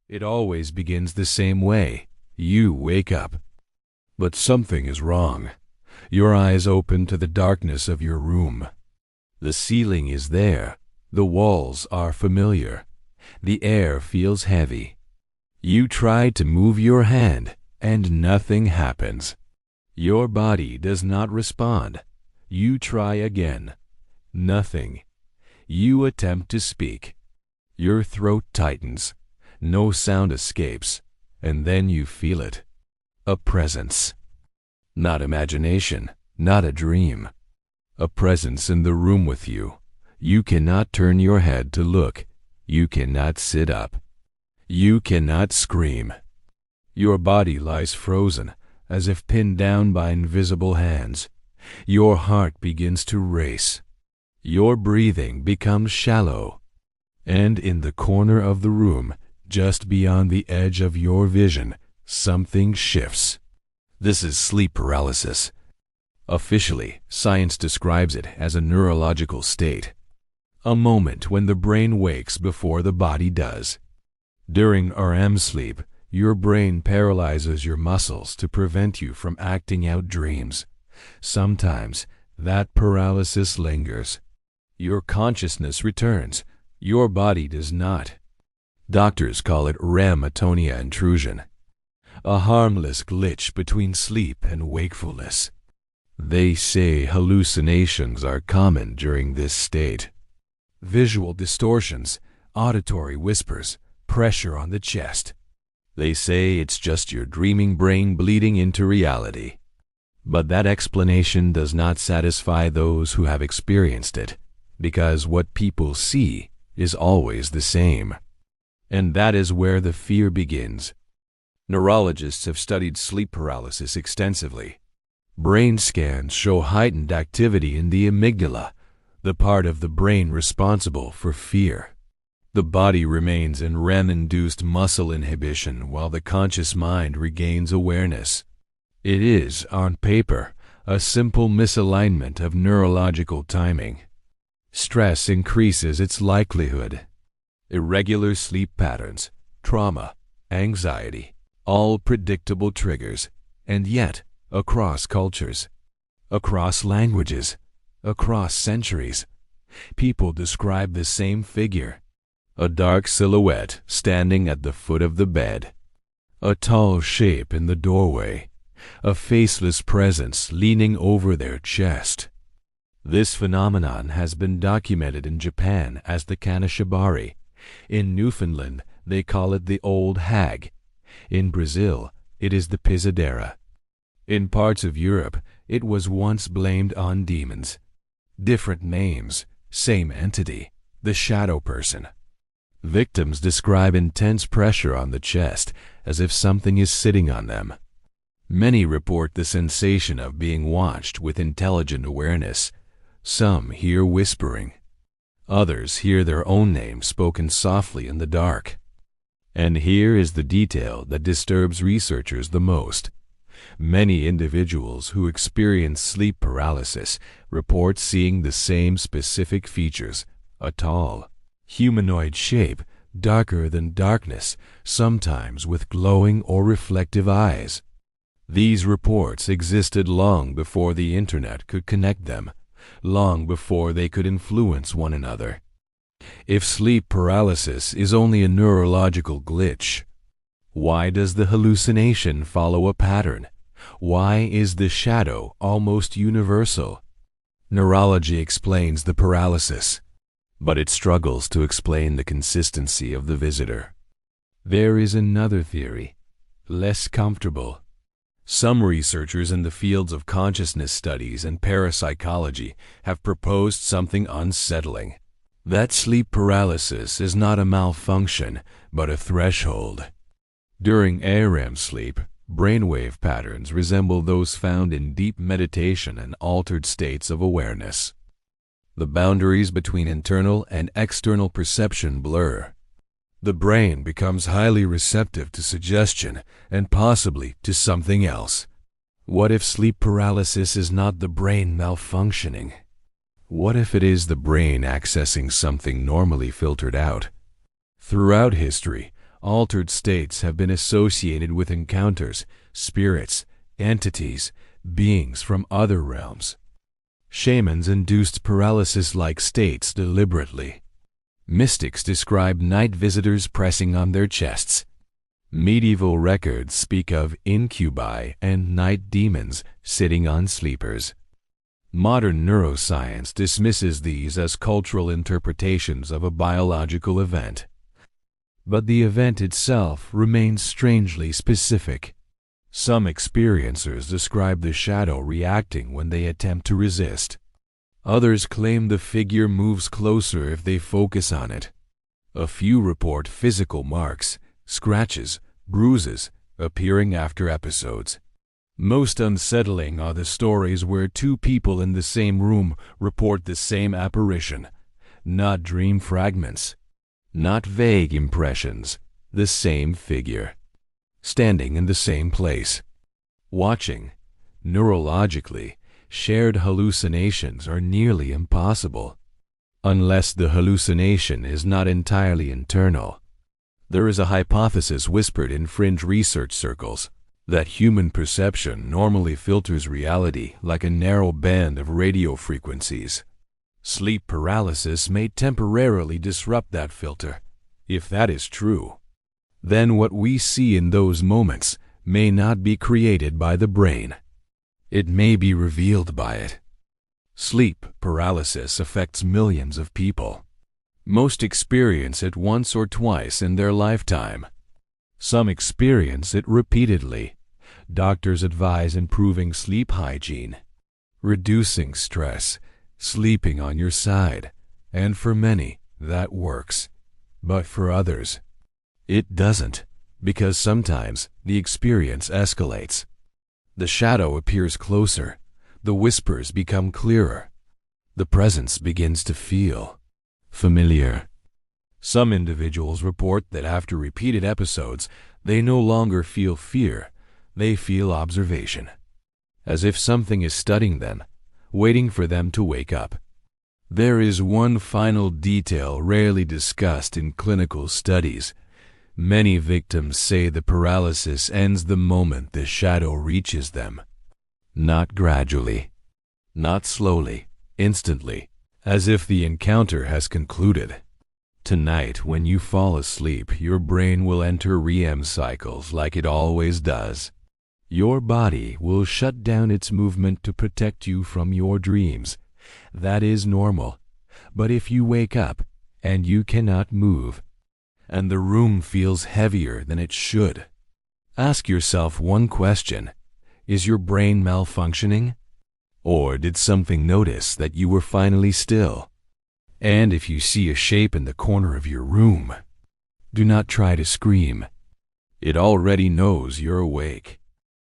It always begins the same way. You wake up. But something is wrong. Your eyes open to the darkness of your room. The ceiling is there. The walls are familiar. The air feels heavy. You try to move your hand, and nothing happens. Your body does not respond. You try again. Nothing. You attempt to speak. Your throat tightens. No sound escapes, and then you feel it. A presence. Not imagination, not a dream. A presence in the room with you. You cannot turn your head to look. You cannot sit up. You cannot scream. Your body lies frozen, as if pinned down by invisible hands. Your heart begins to race. Your breathing becomes shallow. And in the corner of the room, just beyond the edge of your vision, something shifts. This is sleep paralysis. Officially, science describes it as a neurological state. A moment when the brain wakes before the body does. During REM sleep, your brain paralyzes your muscles to prevent you from acting out dreams. Sometimes, that paralysis lingers. Your consciousness returns. Your body does not. Doctors call it REM atonia intrusion, a harmless glitch between sleep and wakefulness. They say hallucinations are common during this state. Visual distortions, auditory whispers, pressure on the chest. They say it's just your dreaming brain bleeding into reality. But that explanation does not satisfy those who have experienced it, because what people see is always the same. And that is where the fear begins. Neurologists have studied sleep paralysis extensively. Brain scans show heightened activity in the amygdala, the part of the brain responsible for fear. The body remains in REM-induced muscle inhibition while the conscious mind regains awareness. It is, on paper, a simple misalignment of neurological timing. Stress increases its likelihood. Irregular sleep patterns, trauma, anxiety, all predictable triggers, and yet, across cultures, across languages, across centuries, people describe the same figure. A dark silhouette standing at the foot of the bed. A tall shape in the doorway. A faceless presence leaning over their chest. This phenomenon has been documented in Japan as the kanashibari. In Newfoundland, they call it the old hag. In Brazil, it is the pisadera. In parts of Europe, it was once blamed on demons. Different names, same entity, the shadow person. Victims describe intense pressure on the chest, as if something is sitting on them. Many report the sensation of being watched with intelligent awareness. Some hear whispering. Others hear their own name spoken softly in the dark. And here is the detail that disturbs researchers the most. Many individuals who experience sleep paralysis report seeing the same specific features: a tall, humanoid shape, darker than darkness, sometimes with glowing or reflective eyes. These reports existed long before the internet could connect them, long before they could influence one another. If sleep paralysis is only a neurological glitch, why does the hallucination follow a pattern? Why is the shadow almost universal? Neurology explains the paralysis, but it struggles to explain the consistency of the visitor. There is another theory, less comfortable. Some researchers in the fields of consciousness studies and parapsychology have proposed something unsettling: that sleep paralysis is not a malfunction, but a threshold. During REM sleep, brainwave patterns resemble those found in deep meditation and altered states of awareness. The boundaries between internal and external perception blur. The brain becomes highly receptive to suggestion and possibly to something else. What if sleep paralysis is not the brain malfunctioning? What if it is the brain accessing something normally filtered out? Throughout history, altered states have been associated with encounters, spirits, entities, beings from other realms. Shamans induced paralysis-like states deliberately. Mystics describe night visitors pressing on their chests. Medieval records speak of incubi and night demons sitting on sleepers. Modern neuroscience dismisses these as cultural interpretations of a biological event. But the event itself remains strangely specific. Some experiencers describe the shadow reacting when they attempt to resist. Others claim the figure moves closer if they focus on it. A few report physical marks, scratches, bruises, appearing after episodes. Most unsettling are the stories where two people in the same room report the same apparition, not dream fragments, not vague impressions, the same figure, standing in the same place. Watching, neurologically, shared hallucinations are nearly impossible, unless the hallucination is not entirely internal. There is a hypothesis whispered in fringe research circles that human perception normally filters reality like a narrow band of radio frequencies. Sleep paralysis may temporarily disrupt that filter. If that is true, then what we see in those moments may not be created by the brain. It may be revealed by it. Sleep paralysis affects millions of people. Most experience it once or twice in their lifetime. Some experience it repeatedly. Doctors advise improving sleep hygiene, reducing stress, sleeping on your side, and for many, that works. But for others, it doesn't, because sometimes the experience escalates. The shadow appears closer, the whispers become clearer, the presence begins to feel familiar. Some individuals report that after repeated episodes, they no longer feel fear, they feel observation, as if something is studying them, waiting for them to wake up. There is one final detail rarely discussed in clinical studies. Many victims say the paralysis ends the moment the shadow reaches them. Not gradually, not slowly, instantly, as if the encounter has concluded. Tonight, when you fall asleep, your brain will enter REM cycles like it always does. Your body will shut down its movement to protect you from your dreams. That is normal. But if you wake up and you cannot move, and the room feels heavier than it should, ask yourself one question. Is your brain malfunctioning? Or did something notice that you were finally still? And if you see a shape in the corner of your room, do not try to scream. It already knows you're awake.